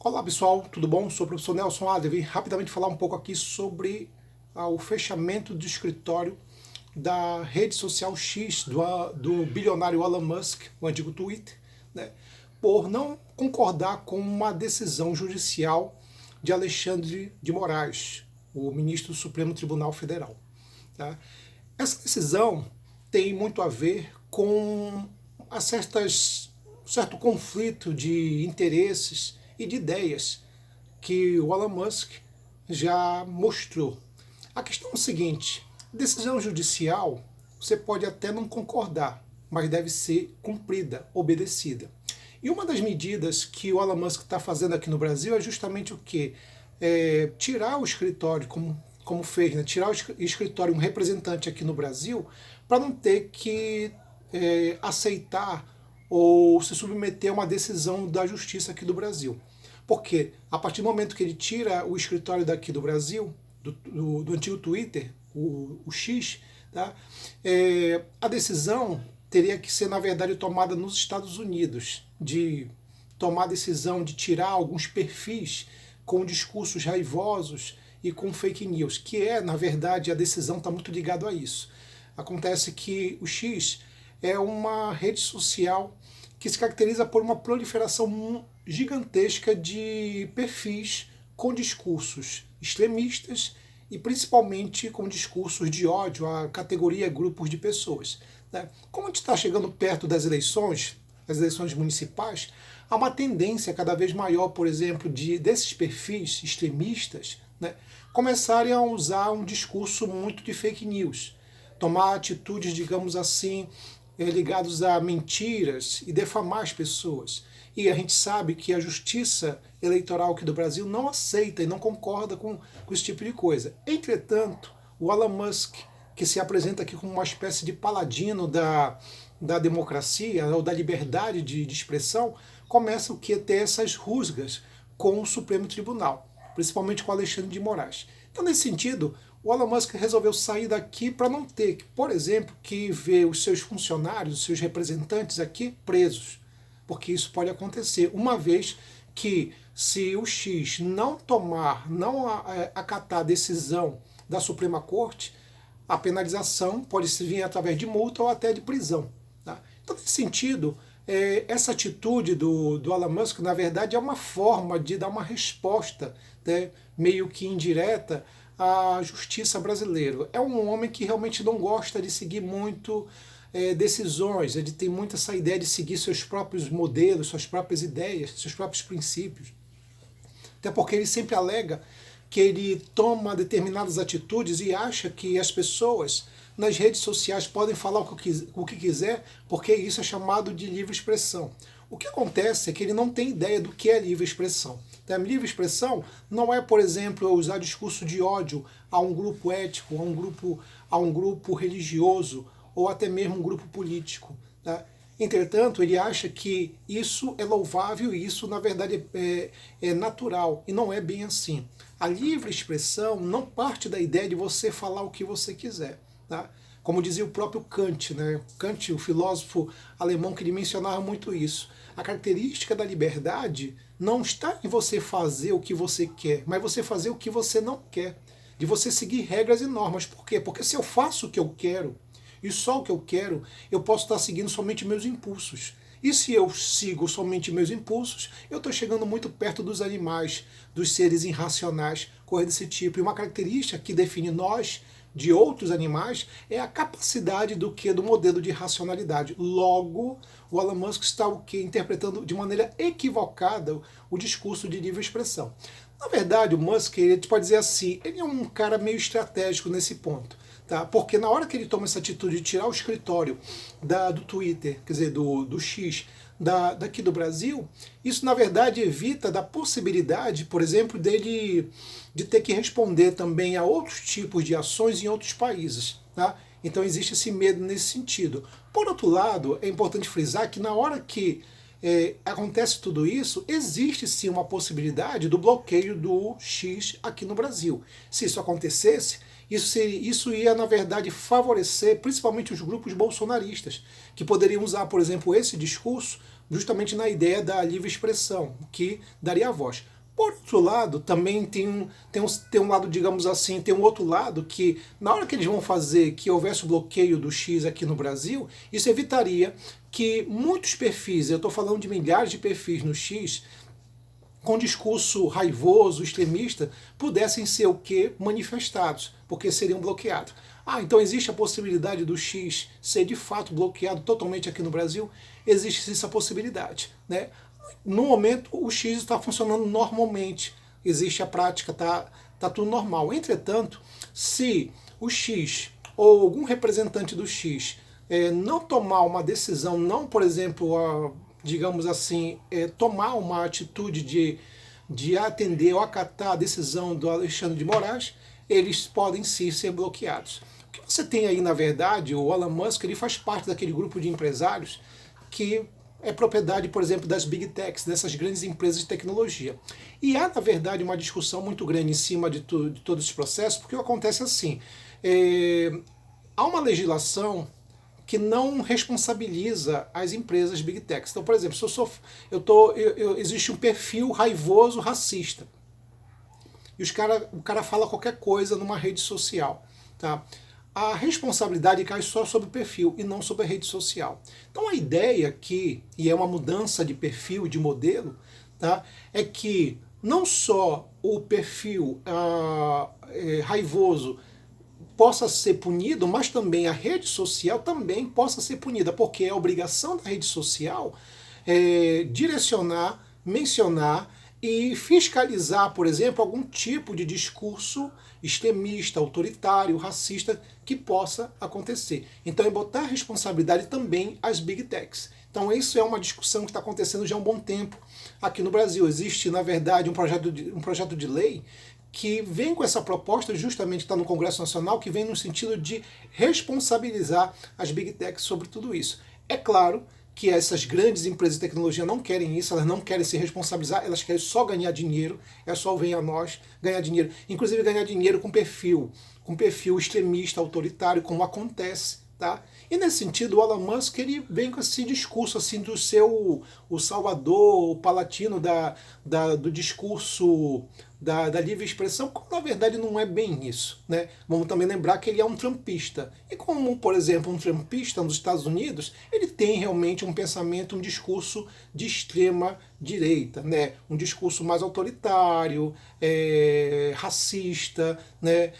Olá pessoal, tudo bom? Sou o professor Nelson Adler. Vim rapidamente falar um pouco aqui sobre o fechamento do escritório da rede social X do bilionário Elon Musk, o antigo Twitter, né, por não concordar com uma decisão judicial de Alexandre de Moraes, o ministro do Supremo Tribunal Federal. Tá? Essa decisão tem muito a ver com certo conflito de interesses e de ideias que o Elon Musk já mostrou. A questão é o seguinte: decisão judicial você pode até não concordar, mas deve ser cumprida, obedecida. E uma das medidas que o Elon Musk está fazendo aqui no Brasil é justamente o quê? Tirar o escritório, como fez, né? Tirar o escritório, um representante aqui no Brasil, para não ter que aceitar ou se submeter a uma decisão da justiça aqui do Brasil. Porque a partir do momento que ele tira o escritório daqui do Brasil, do antigo Twitter, o X, tá? A decisão teria que ser, na verdade, tomada nos Estados Unidos, de tomar a decisão de tirar alguns perfis com discursos raivosos e com fake news, que na verdade, a decisão está muito ligada a isso. Acontece que o X é uma rede social que se caracteriza por uma proliferação gigantesca de perfis com discursos extremistas e principalmente com discursos de ódio a categoria grupos de pessoas. Né? Como a gente está chegando perto das eleições municipais, há uma tendência cada vez maior, por exemplo, desses perfis extremistas, né, começarem a usar um discurso muito de fake news, tomar atitudes, digamos assim, ligados a mentiras e defamar as pessoas. E a gente sabe que a justiça eleitoral aqui do Brasil não aceita e não concorda com esse tipo de coisa. Entretanto, o Elon Musk, que se apresenta aqui como uma espécie de paladino da democracia ou da liberdade de expressão, começa a ter essas rusgas com o Supremo Tribunal, principalmente com Alexandre de Moraes. Então, nesse sentido, o Elon Musk resolveu sair daqui para não ter, por exemplo, que ver os seus funcionários, os seus representantes aqui presos. Porque isso pode acontecer, uma vez que se o X não acatar a decisão da Suprema Corte, a penalização pode vir através de multa ou até de prisão. Tá? Então, nesse sentido, essa atitude do Elon Musk, na verdade, é uma forma de dar uma resposta, né, meio que indireta à justiça brasileira. É um homem que realmente não gosta de seguir muito decisões, ele tem muito essa ideia de seguir seus próprios modelos, suas próprias ideias, seus próprios princípios. Até porque ele sempre alega que ele toma determinadas atitudes e acha que as pessoas nas redes sociais podem falar o que quiser, porque isso é chamado de livre expressão. O que acontece é que ele não tem ideia do que é livre expressão. Então, a livre expressão não é, por exemplo, usar discurso de ódio a um grupo ético, a um grupo religioso, ou até mesmo um grupo político. Tá? Entretanto, ele acha que isso é louvável e isso, na verdade, é natural. E não é bem assim. A livre expressão não parte da ideia de você falar o que você quiser. Tá? Como dizia o próprio Kant, né? Kant, o filósofo alemão, que ele mencionava muito isso. A característica da liberdade não está em você fazer o que você quer, mas você fazer o que você não quer. De você seguir regras e normas. Por quê? Porque se eu faço o que eu quero, e só o que eu quero, eu posso estar seguindo somente meus impulsos. E se eu sigo somente meus impulsos, eu estou chegando muito perto dos animais, dos seres irracionais, coisa desse tipo. E uma característica que define nós de outros animais é a capacidade do modelo de racionalidade. Logo, o Elon Musk está interpretando de maneira equivocada o discurso de livre expressão. Na verdade, o Musk, ele pode dizer assim, ele é um cara meio estratégico nesse ponto. Tá? Porque na hora que ele toma essa atitude de tirar o escritório do Twitter, quer dizer, do X, daqui do Brasil, isso na verdade evita da possibilidade, por exemplo, dele de ter que responder também a outros tipos de ações em outros países. Tá? Então existe esse medo nesse sentido. Por outro lado, é importante frisar que na hora que acontece tudo isso, existe sim uma possibilidade do bloqueio do X aqui no Brasil. Se isso acontecesse, isso ia, na verdade, favorecer principalmente os grupos bolsonaristas, que poderiam usar, por exemplo, esse discurso justamente na ideia da livre expressão, que daria a voz. Por outro lado, também tem um lado, digamos assim, tem um outro lado que, na hora que eles vão fazer que houvesse o bloqueio do X aqui no Brasil, isso evitaria que muitos perfis, eu estou falando de milhares de perfis no X, com discurso raivoso, extremista, pudessem ser o quê? Manifestados, porque seriam bloqueados. Ah, então existe a possibilidade do X ser de fato bloqueado totalmente aqui no Brasil? Existe essa possibilidade, né? No momento, o X está funcionando normalmente, existe a prática, tá tudo normal. Entretanto, se o X ou algum representante do X não tomar uma decisão, não, por exemplo, digamos assim, tomar uma atitude de atender ou acatar a decisão do Alexandre de Moraes, eles podem sim ser bloqueados. O que você tem aí, na verdade, o Elon Musk, ele faz parte daquele grupo de empresários que é propriedade, por exemplo, das Big Techs, dessas grandes empresas de tecnologia. E há, na verdade, uma discussão muito grande em cima de todos esses processos, porque acontece assim, há uma legislação que não responsabiliza as empresas Big Techs. Então, por exemplo, se existe um perfil raivoso racista, e o cara fala qualquer coisa numa rede social, tá? A responsabilidade cai só sobre o perfil e não sobre a rede social. Então a ideia aqui, e é uma mudança de perfil, de modelo, tá, é que não só o perfil raivoso possa ser punido, mas também a rede social também possa ser punida, porque é obrigação da rede social direcionar, mencionar e fiscalizar, por exemplo, algum tipo de discurso extremista, autoritário, racista que possa acontecer. Então é botar a responsabilidade também às Big Techs. Então isso é uma discussão que está acontecendo já há um bom tempo aqui no Brasil. Existe, na verdade, um projeto de lei que vem com essa proposta, justamente está no Congresso Nacional, que vem no sentido de responsabilizar as Big Techs sobre tudo isso. É claro que essas grandes empresas de tecnologia não querem isso, elas não querem se responsabilizar, elas querem só ganhar dinheiro, é só vem a nós ganhar dinheiro, inclusive ganhar dinheiro com perfil extremista, autoritário, como acontece, tá? E nesse sentido, o Elon Musk ele vem com esse discurso assim do seu o salvador, o palatino do discurso da livre expressão, quando na verdade não é bem isso, né? Vamos também lembrar que ele é um trumpista. E como, por exemplo, um trumpista nos Estados Unidos, ele tem realmente um pensamento, um discurso de extrema direita, né? Um discurso mais autoritário, racista, né?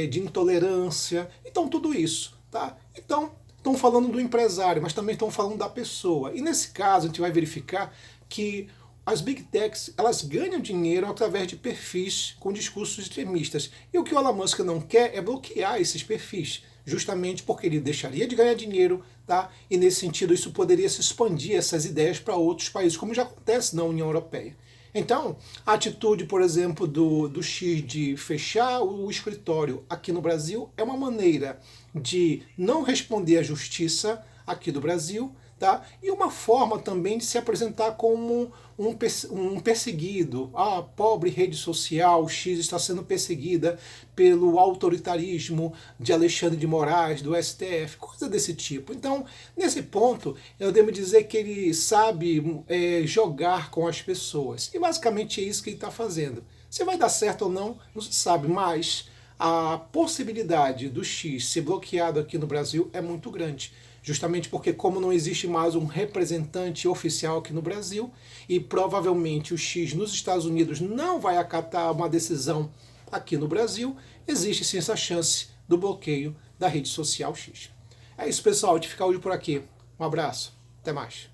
De intolerância. Então tudo isso, tá? Então estão falando do empresário, mas também estão falando da pessoa. E nesse caso a gente vai verificar que as Big Techs elas ganham dinheiro através de perfis com discursos extremistas. E o que o Elon Musk não quer é bloquear esses perfis, justamente porque ele deixaria de ganhar dinheiro, tá? E nesse sentido isso poderia se expandir essas ideias para outros países, como já acontece na União Europeia. Então, a atitude, por exemplo, do X de fechar o escritório aqui no Brasil é uma maneira de não responder à justiça aqui do Brasil, tá? E uma forma também de se apresentar como um perseguido. Ah, pobre rede social, X está sendo perseguida pelo autoritarismo de Alexandre de Moraes, do STF, coisa desse tipo. Então, nesse ponto, eu devo dizer que ele sabe jogar com as pessoas. E basicamente é isso que ele está fazendo. Se vai dar certo ou não, não se sabe, mas a possibilidade do X ser bloqueado aqui no Brasil é muito grande. Justamente porque como não existe mais um representante oficial aqui no Brasil e provavelmente o X nos Estados Unidos não vai acatar uma decisão aqui no Brasil, existe sim essa chance do bloqueio da rede social X. É isso, pessoal. De ficar hoje por aqui. Um abraço. Até mais.